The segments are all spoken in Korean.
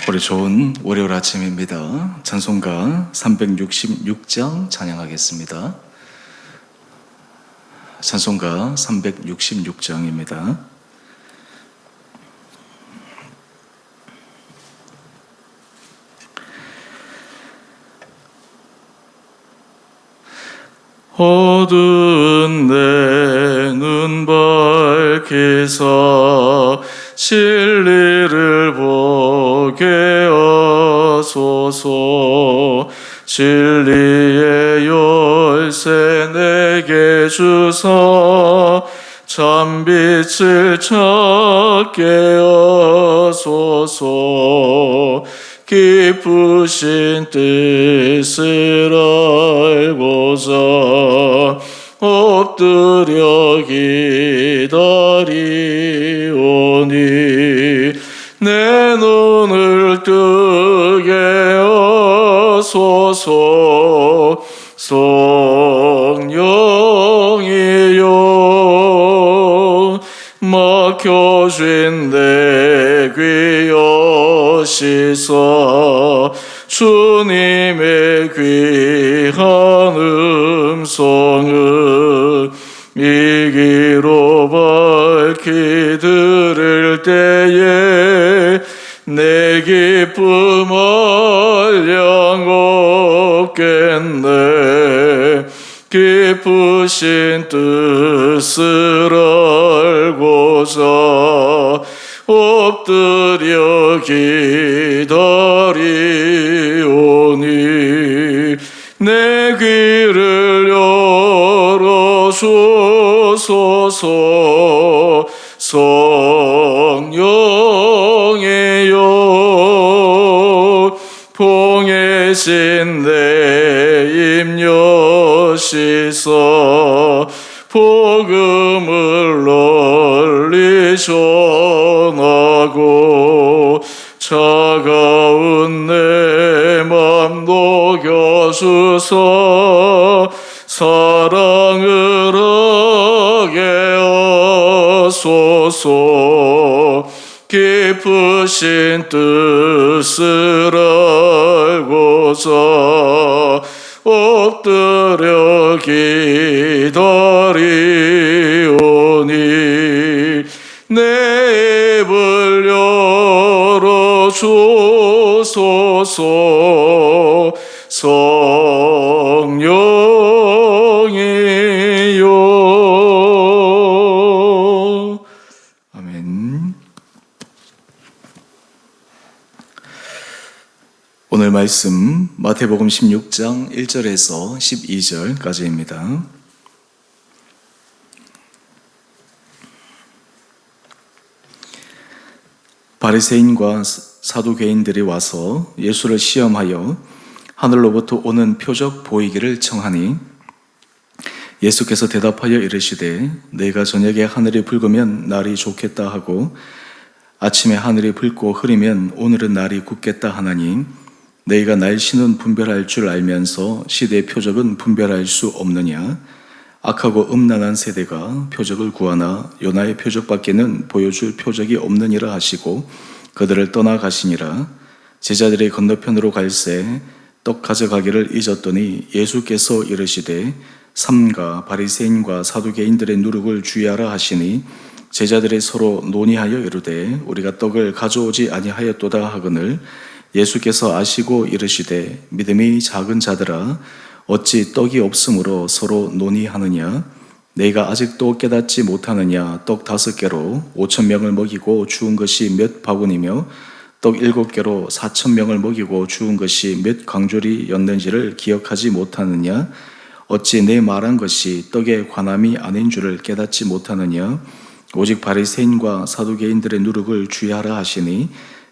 우리 좋은 월요일 아침입니다. 찬송가 366장 찬양하겠습니다. 찬송가 366장입니다. 어두운 내 눈 밝히사 진리를 보게 하소서. 진리의 열쇠 내게 주사 참빛을 찾게 하소서. 깊으신 뜻을 알고자 엎드려 기다리오니 내 눈을 뜨게 하소서. 성령이여 막혀진 내 귀 여시사 주님의 귀한 음성을 이기로 밝히 들을 때에 내 기쁨 한량 없겠네. 깊으신 뜻을 알고자 엎드려 기다리오니 내 귀를 열어주소서. 성령이여 봉해진 내 입 여시사 복음을 널리 전하고 차가운 내 맘 녹여주사 사랑을 하게 하소서. 깊으신 뜻을 알고자 엎드려 기다리오니 내 입을 열어주소서. 성령이여. 아멘. 오늘 말씀 마태복음 16장 1절에서 12절까지입니다. 바리새인과 사두개인들이 와서 예수를 시험하여 하늘로부터 오는 표적 보이기를 청하니 예수께서 대답하여 이르시되 내가 저녁에 하늘이 붉으면 날이 좋겠다 하고 아침에 하늘이 붉고 흐리면 오늘은 날이 굳겠다 하나니 너희가 날씨는 분별할 줄 알면서 시대의 표적은 분별할 수 없느냐? 악하고 음란한 세대가 표적을 구하나 요나의 표적밖에는 보여줄 표적이 없느니라 하시고 그들을 떠나가시니라. 제자들이 건너편으로 갈새 떡 가져가기를 잊었더니 예수께서 이르시되 삼가 바리새인과 사두개인들의 누룩을 주의하라 하시니 제자들이 서로 논의하여 이르되 우리가 떡을 가져오지 아니하였도다 하거늘 예수께서 아시고 이르시되 믿음이 작은 자들아 어찌 떡이 없으므로 서로 논의하느냐? 내가 아직도 깨닫지 못하느냐? 떡 5개로 5,000명을 먹이고 죽은 것이 몇 바구니며 떡 7개로 4,000명을 먹이고 죽은 것이 몇 광졸이었는지를 기억하지 못하느냐? 어찌 내 말한 것이 떡에 관함이 아닌 줄을 깨닫지 못하느냐? 오직 바리새인과 사두개인들의 누룩을 주의하라 하시니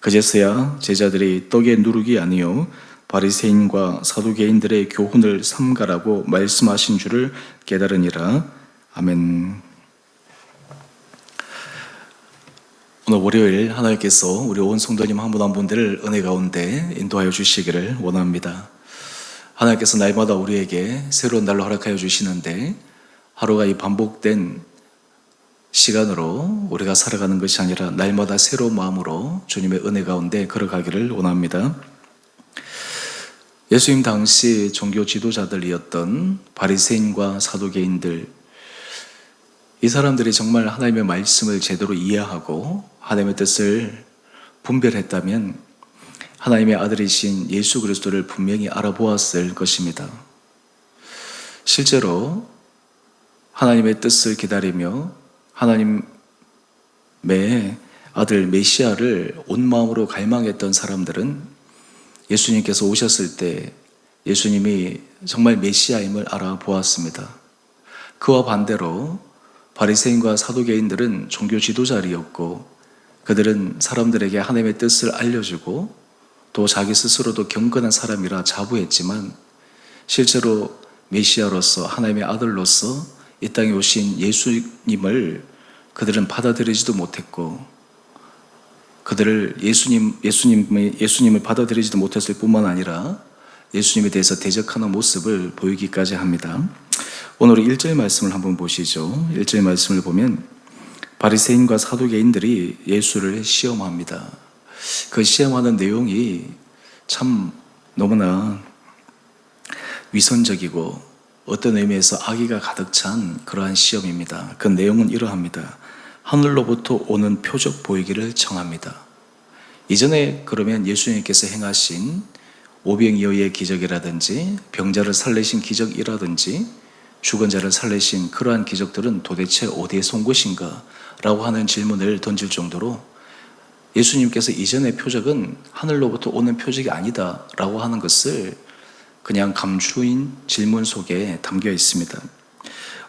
그제서야 제자들이 떡의 누룩이 아니요 바리새인과 사두개인들의 교훈을 삼가라고 말씀하신 줄을 깨달으니라. 아멘. 오늘 월요일 하나님께서 우리 온 성도님 한 분 한 분들을 은혜 가운데 인도하여 주시기를 원합니다. 하나님께서 날마다 우리에게 새로운 날로 허락하여 주시는데 하루가 이 반복된 시간으로 우리가 살아가는 것이 아니라 날마다 새로운 마음으로 주님의 은혜 가운데 걸어가기를 원합니다. 예수님 당시 종교 지도자들이었던 바리새인과 사두개인들, 이 사람들이 정말 하나님의 말씀을 제대로 이해하고 하나님의 뜻을 분별했다면 하나님의 아들이신 예수 그리스도를 분명히 알아보았을 것입니다. 실제로 하나님의 뜻을 기다리며 하나님의 아들 메시아를 온 마음으로 갈망했던 사람들은 예수님께서 오셨을 때 예수님이 정말 메시아임을 알아보았습니다. 그와 반대로 바리새인과 사두개인들은 종교 지도자리였고 그들은 사람들에게 하나님의 뜻을 알려주고 또 자기 스스로도 경건한 사람이라 자부했지만 실제로 메시아로서 하나님의 아들로서 이 땅에 오신 예수님을 그들은 받아들이지도 못했고 그들을 예수님을 받아들이지도 못했을 뿐만 아니라 예수님에 대해서 대적하는 모습을 보이기까지 합니다. 오늘 1절 말씀을 한번 보시죠. 1절 말씀을 보면 바리새인과 사두개인들이 예수를 시험합니다. 그 시험하는 내용이 참 너무나 위선적이고 어떤 의미에서 악의가 가득 찬 그러한 시험입니다. 그 내용은 이러합니다. 하늘로부터 오는 표적 보이기를 청합니다. 이전에 그러면 예수님께서 행하신 오병이어의 기적이라든지 병자를 살리신 기적이라든지 죽은 자를 살리신 그러한 기적들은 도대체 어디에서 온 것인가? 라고 하는 질문을 던질 정도로 예수님께서 이전의 표적은 하늘로부터 오는 표적이 아니다 라고 하는 것을 그냥 감추인 질문 속에 담겨 있습니다.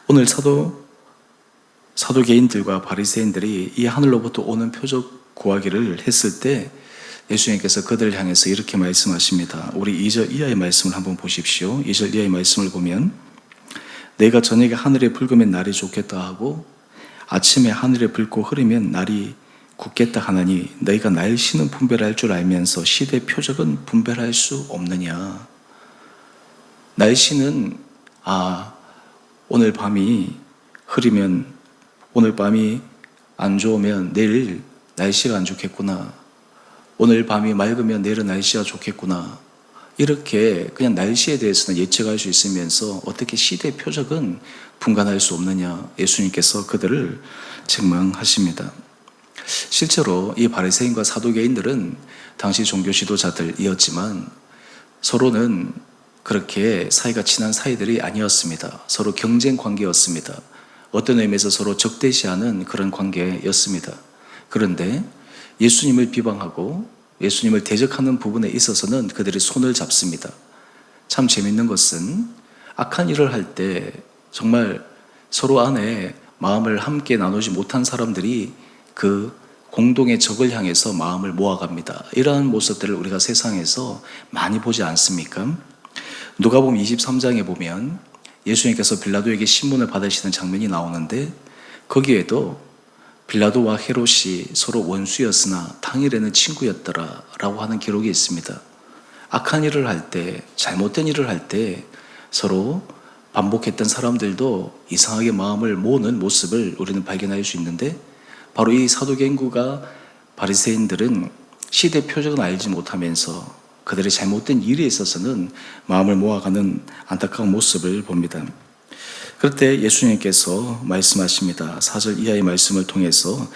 오늘 사두개인들과 바리새인들이 이 하늘로부터 오는 표적 구하기를 했을 때 예수님께서 그들을 향해서 이렇게 말씀하십니다. 우리 2절 이하의 말씀을 한번 보십시오. 2절 이하의 말씀을 보면 내가 저녁에 하늘에 붉으면 날이 좋겠다 하고 아침에 하늘에 붉고 흐리면 날이 굳겠다 하나니 너희가 날씨는 분별할 줄 알면서 시대 표적은 분별할 수 없느냐. 날씨는 오늘 밤이 흐리면 오늘 밤이 안 좋으면 내일 날씨가 안 좋겠구나. 오늘 밤이 맑으면 내일은 날씨가 좋겠구나. 이렇게 그냥 날씨에 대해서는 예측할 수 있으면서 어떻게 시대 표적은 분간할 수 없느냐. 예수님께서 그들을 책망하십니다. 실제로 이 바리새인과 사두개인들은 당시 종교 지도자들이었지만 서로는 그렇게 사이가 친한 사이들이 아니었습니다. 서로 경쟁 관계였습니다. 어떤 의미에서 서로 적대시하는 그런 관계였습니다. 그런데 예수님을 비방하고 예수님을 대적하는 부분에 있어서는 그들이 손을 잡습니다. 참 재밌는 것은 악한 일을 할 때 정말 서로 안에 마음을 함께 나누지 못한 사람들이 그 공동의 적을 향해서 마음을 모아갑니다. 이러한 모습들을 우리가 세상에서 많이 보지 않습니까? 누가복음 23장에 보면 예수님께서 빌라도에게 신문을 받으시는 장면이 나오는데 거기에도 빌라도와 헤롯이 서로 원수였으나 당일에는 친구였더라 라고 하는 기록이 있습니다. 악한 일을 할 때, 잘못된 일을 할 때 서로 반복했던 사람들도 이상하게 마음을 모으는 모습을 우리는 발견할 수 있는데 바로 이 사두개인과 바리새인들은 시대 표적은 알지 못하면서 그들의 잘못된 일에 있어서는 마음을 모아가는 안타까운 모습을 봅니다. 그럴 때 예수님께서 말씀하십니다. 4절 이하의 말씀을 통해서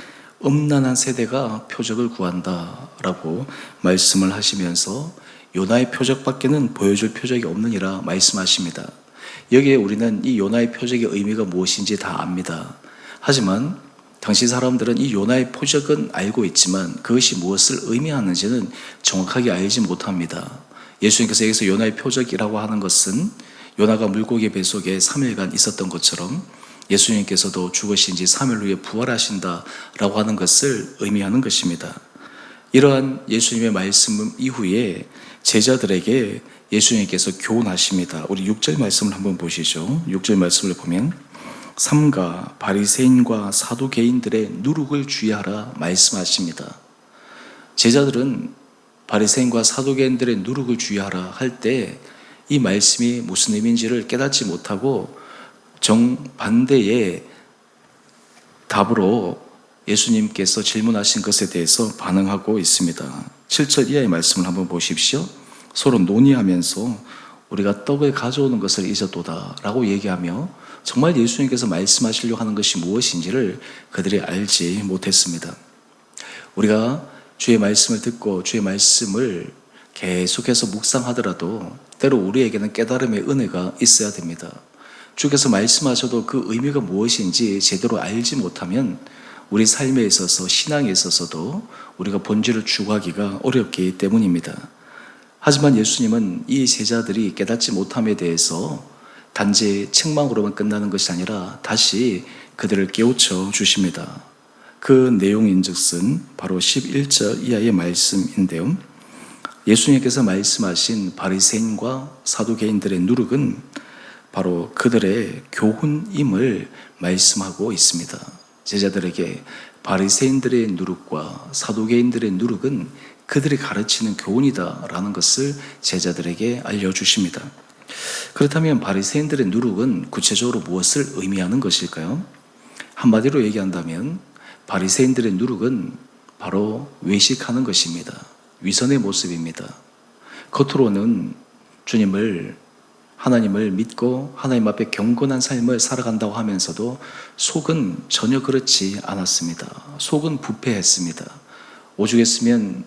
음란한 세대가 표적을 구한다 라고 말씀을 하시면서 요나의 표적밖에는 보여줄 표적이 없느니라 말씀하십니다. 여기에 우리는 이 요나의 표적의 의미가 무엇인지 다 압니다. 하지만 당시 사람들은 이 요나의 표적은 알고 있지만 그것이 무엇을 의미하는지는 정확하게 알지 못합니다. 예수님께서 여기서 요나의 표적이라고 하는 것은 요나가 물고기 뱃속에 3일간 있었던 것처럼 예수님께서도 죽으신 지 3일 후에 부활하신다라고 하는 것을 의미하는 것입니다. 이러한 예수님의 말씀 이후에 제자들에게 예수님께서 교훈하십니다. 우리 6절 말씀을 한번 보시죠. 6절 말씀을 보면 삼가 바리새인과 사두개인들의 누룩을 주의하라 말씀하십니다. 제자들은 바리새인과 사두개인들의 누룩을 주의하라 할 때 이 말씀이 무슨 의미인지를 깨닫지 못하고 정반대의 답으로 예수님께서 질문하신 것에 대해서 반응하고 있습니다. 7절 이하의 말씀을 한번 보십시오. 서로 논의하면서 우리가 떡을 가져오는 것을 잊었도다 라고 얘기하며 정말 예수님께서 말씀하시려고 하는 것이 무엇인지를 그들이 알지 못했습니다. 우리가 주의 말씀을 듣고 주의 말씀을 계속해서 묵상하더라도 때로 우리에게는 깨달음의 은혜가 있어야 됩니다. 주께서 말씀하셔도 그 의미가 무엇인지 제대로 알지 못하면 우리 삶에 있어서 신앙에 있어서도 우리가 본질을 추구하기가 어렵기 때문입니다. 하지만 예수님은 이 제자들이 깨닫지 못함에 대해서 단지 책망으로만 끝나는 것이 아니라 다시 그들을 깨우쳐 주십니다. 그 내용인즉슨 바로 11절 이하의 말씀인데요. 예수님께서 말씀하신 바리새인과 사두개인들의 누룩은 바로 그들의 교훈임을 말씀하고 있습니다. 제자들에게 바리새인들의 누룩과 사두개인들의 누룩은 그들이 가르치는 교훈이다라는 것을 제자들에게 알려주십니다. 그렇다면 바리새인들의 누룩은 구체적으로 무엇을 의미하는 것일까요? 한마디로 얘기한다면 바리새인들의 누룩은 바로 외식하는 것입니다. 위선의 모습입니다. 겉으로는 하나님을 믿고 하나님 앞에 경건한 삶을 살아간다고 하면서도 속은 전혀 그렇지 않았습니다. 속은 부패했습니다. 오죽했으면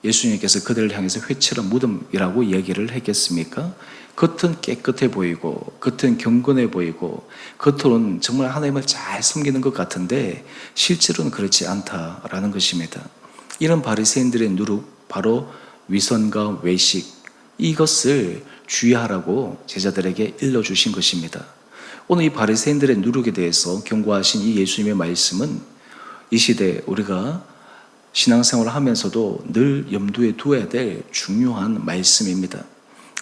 예수님께서 그들을 향해서 회칠한 무덤이라고 이야기를 했겠습니까? 겉은 깨끗해 보이고 겉은 경건해 보이고 겉으로는 정말 하나님을 잘 섬기는 것 같은데 실제로는 그렇지 않다라는 것입니다. 이런 바리새인들의 누룩, 바로 위선과 외식, 이것을 주의하라고 제자들에게 일러주신 것입니다. 오늘 이 바리새인들의 누룩에 대해서 경고하신 이 예수님의 말씀은 이 시대 우리가 신앙생활을 하면서도 늘 염두에 두어야 될 중요한 말씀입니다.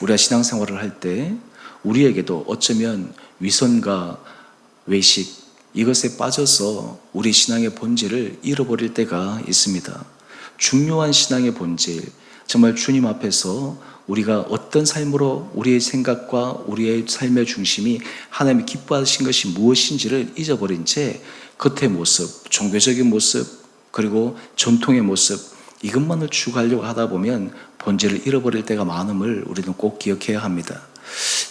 우리가 신앙생활을 할 때 우리에게도 어쩌면 위선과 외식, 이것에 빠져서 우리 신앙의 본질을 잃어버릴 때가 있습니다. 중요한 신앙의 본질, 정말 주님 앞에서 우리가 어떤 삶으로 우리의 생각과 우리의 삶의 중심이 하나님이 기뻐하신 것이 무엇인지를 잊어버린 채 겉의 모습, 종교적인 모습, 그리고 전통의 모습, 이것만을 추구하려고 하다 보면 본질을 잃어버릴 때가 많음을 우리는 꼭 기억해야 합니다.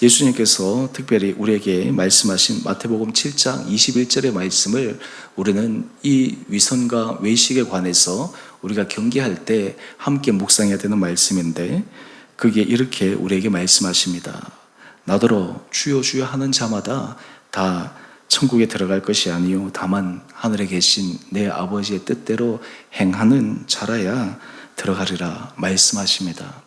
예수님께서 특별히 우리에게 말씀하신 마태복음 7장 21절의 말씀을 우리는 이 위선과 외식에 관해서 우리가 경계할 때 함께 묵상해야 되는 말씀인데, 그게 이렇게 우리에게 말씀하십니다. 나더러 주여 주여 하는 자마다 다 천국에 들어갈 것이 아니요 다만 하늘에 계신 내 아버지의 뜻대로 행하는 자라야 들어가리라 말씀하십니다.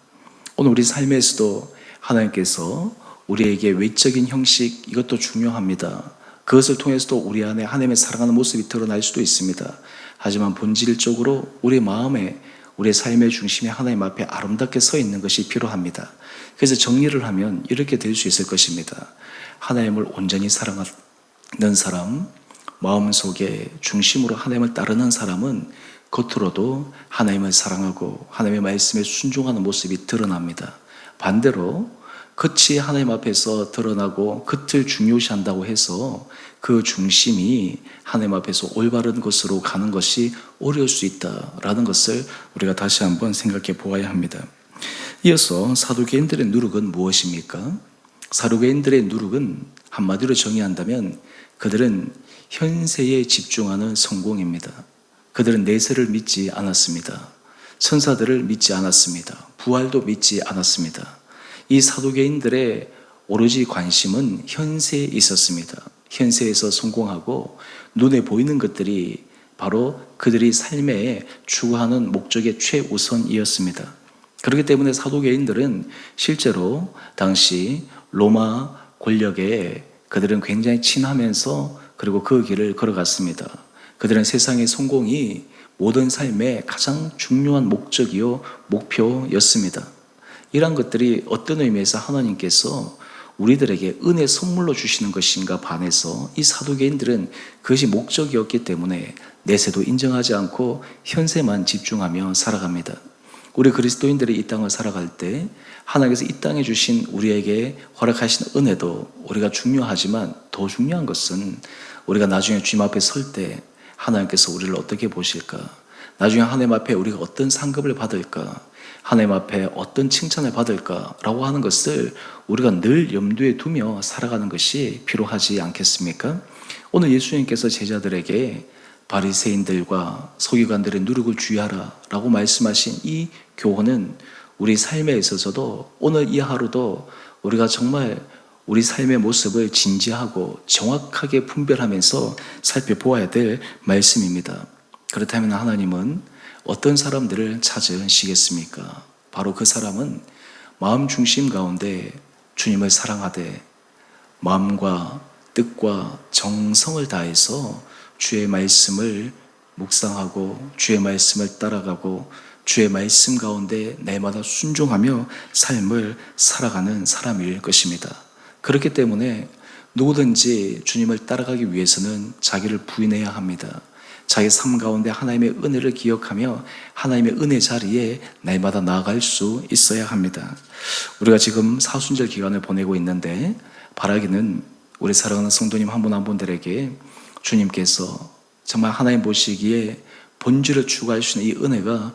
오늘 우리 삶에서도 하나님께서 우리에게 외적인 형식, 이것도 중요합니다. 그것을 통해서도 우리 안에 하나님의 사랑하는 모습이 드러날 수도 있습니다. 하지만 본질적으로 우리 마음에, 우리의 삶의 중심이 하나님 앞에 아름답게 서 있는 것이 필요합니다. 그래서 정리를 하면 이렇게 될 수 있을 것입니다. 하나님을 온전히 사랑하는 사람, 마음속에 중심으로 하나님을 따르는 사람은 겉으로도 하나님을 사랑하고 하나님의 말씀에 순종하는 모습이 드러납니다. 반대로 겉이 하나님 앞에서 드러나고 겉을 중요시한다고 해서 그 중심이 하나님 앞에서 올바른 것으로 가는 것이 어려울 수 있다라는 것을 우리가 다시 한번 생각해 보아야 합니다. 이어서 사두개인들의 누룩은 무엇입니까? 사두개인들의 누룩은 한마디로 정의한다면 그들은 현세에 집중하는 성공입니다. 그들은 내세를 믿지 않았습니다. 천사들을 믿지 않았습니다. 부활도 믿지 않았습니다. 이 사두개인들의 오로지 관심은 현세에 있었습니다. 현세에서 성공하고 눈에 보이는 것들이 바로 그들이 삶에 추구하는 목적의 최우선이었습니다. 그렇기 때문에 사두개인들은 실제로 당시 로마 권력에 그들은 굉장히 친하면서 그리고 그 길을 걸어갔습니다. 그들은 세상의 성공이 모든 삶의 가장 중요한 목적이요 목표였습니다. 이러한 것들이 어떤 의미에서 하나님께서 우리들에게 은혜 선물로 주시는 것인가 반해서 이 사두개인들은 그것이 목적이었기 때문에 내세도 인정하지 않고 현세만 집중하며 살아갑니다. 우리 그리스도인들이 이 땅을 살아갈 때 하나님께서 이 땅에 주신 우리에게 허락하신 은혜도 우리가 중요하지만 더 중요한 것은 우리가 나중에 주님 앞에 설 때 하나님께서 우리를 어떻게 보실까? 나중에 하나님 앞에 우리가 어떤 상급을 받을까? 하나님 앞에 어떤 칭찬을 받을까라고 하는 것을 우리가 늘 염두에 두며 살아가는 것이 필요하지 않겠습니까? 오늘 예수님께서 제자들에게 바리새인들과 서기관들의 누룩을 주의하라라고 말씀하신 이 교훈은 우리 삶에 있어서도 오늘 이 하루도 우리가 정말 우리 삶의 모습을 진지하고 정확하게 분별하면서 살펴보아야 될 말씀입니다. 그렇다면 하나님은 어떤 사람들을 찾으시겠습니까? 바로 그 사람은 마음 중심 가운데 주님을 사랑하되 마음과 뜻과 정성을 다해서 주의 말씀을 묵상하고 주의 말씀을 따라가고 주의 말씀 가운데 날마다 순종하며 삶을 살아가는 사람일 것입니다. 그렇기 때문에 누구든지 주님을 따라가기 위해서는 자기를 부인해야 합니다. 자기 삶 가운데 하나님의 은혜를 기억하며 하나님의 은혜 자리에 날마다 나아갈 수 있어야 합니다. 우리가 지금 사순절 기간을 보내고 있는데 바라기는 우리 사랑하는 성도님 한 분 한 분들에게 주님께서 정말 하나님 보시기에 본질을 추구할 수 있는 이 은혜가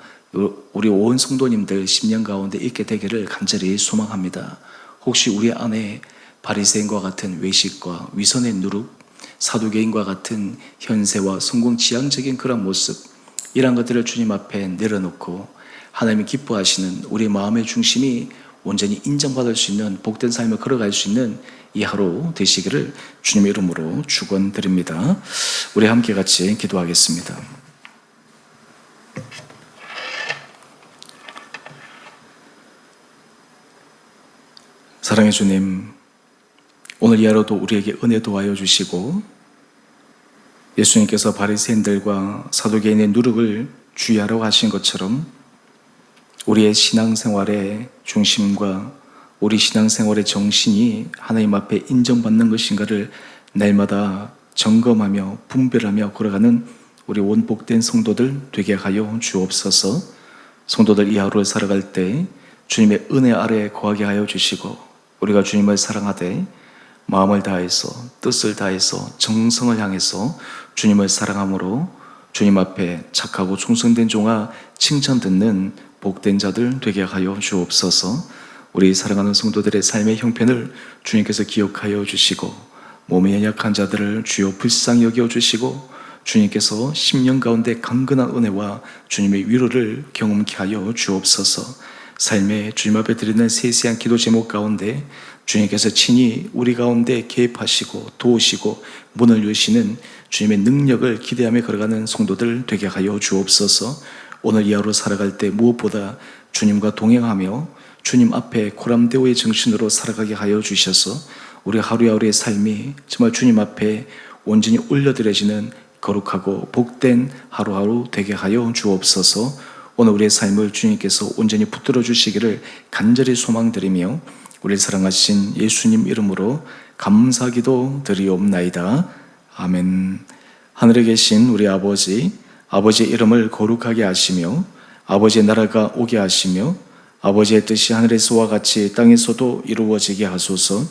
우리 온 성도님들 10년 가운데 있게 되기를 간절히 소망합니다. 혹시 우리 안에 바리새인과 같은 외식과 위선의 누룩, 사두개인과 같은 현세와 성공 지향적인 그런 모습, 이런 것들을 주님 앞에 내려놓고 하나님이 기뻐하시는 우리 마음의 중심이 온전히 인정받을 수 있는 복된 삶을 걸어갈 수 있는 이 하루 되시기를 주님의 이름으로 축원드립니다. 우리 함께 같이 기도하겠습니다. 사랑의 주님, 오늘 이 하루도 우리에게 은혜 도와여 주시고 예수님께서 바리새인들과 사두개인의 누룩을 주의하라고 하신 것처럼 우리의 신앙생활의 중심과 우리 신앙생활의 정신이 하나님 앞에 인정받는 것인가를 날마다 점검하며 분별하며 걸어가는 우리 원복된 성도들 되게 하여 주옵소서. 성도들 이 하루를 살아갈 때 주님의 은혜 아래에 거하게 하여 주시고 우리가 주님을 사랑하되 마음을 다해서 뜻을 다해서 정성을 향해서 주님을 사랑함으로 주님 앞에 착하고 충성된 종아 칭찬 듣는 복된 자들 되게 하여 주옵소서. 우리 사랑하는 성도들의 삶의 형편을 주님께서 기억하여 주시고 몸에 연약한 자들을 주여 불쌍히 여겨 주시고 주님께서 10년 가운데 강건한 은혜와 주님의 위로를 경험케 하여 주옵소서. 삶에 주님 앞에 드리는 세세한 기도 제목 가운데 주님께서 친히 우리 가운데 개입하시고 도우시고 문을 여시는 주님의 능력을 기대하며 걸어가는 성도들 되게 하여 주옵소서. 오늘 이 하루 살아갈 때 무엇보다 주님과 동행하며 주님 앞에 고람대오의 정신으로 살아가게 하여 주셔서 우리 하루하루의 삶이 정말 주님 앞에 온전히 올려드려지는 거룩하고 복된 하루하루 되게 하여 주옵소서. 오늘 우리의 삶을 주님께서 온전히 붙들어 주시기를 간절히 소망드리며 우리를 사랑하신 예수님 이름으로 감사기도 드리옵나이다. 아멘. 하늘에 계신 우리 아버지, 아버지의 이름을 거룩하게 하시며 아버지의 나라가 오게 하시며 아버지의 뜻이 하늘에서와 같이 땅에서도 이루어지게 하소서.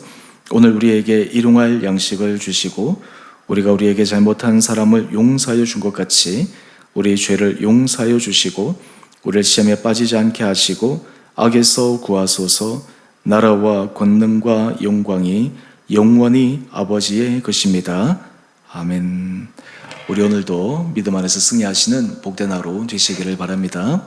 오늘 우리에게 일용할 양식을 주시고 우리가 우리에게 잘못한 사람을 용서하여 준 것 같이 우리의 죄를 용서하여 주시고 우리를 시험에 빠지지 않게 하시고 악에서 구하소서. 나라와 권능과 영광이 영원히 아버지의 것입니다. 아멘. 우리 오늘도 믿음 안에서 승리하시는 복된 하루 되시기를 바랍니다.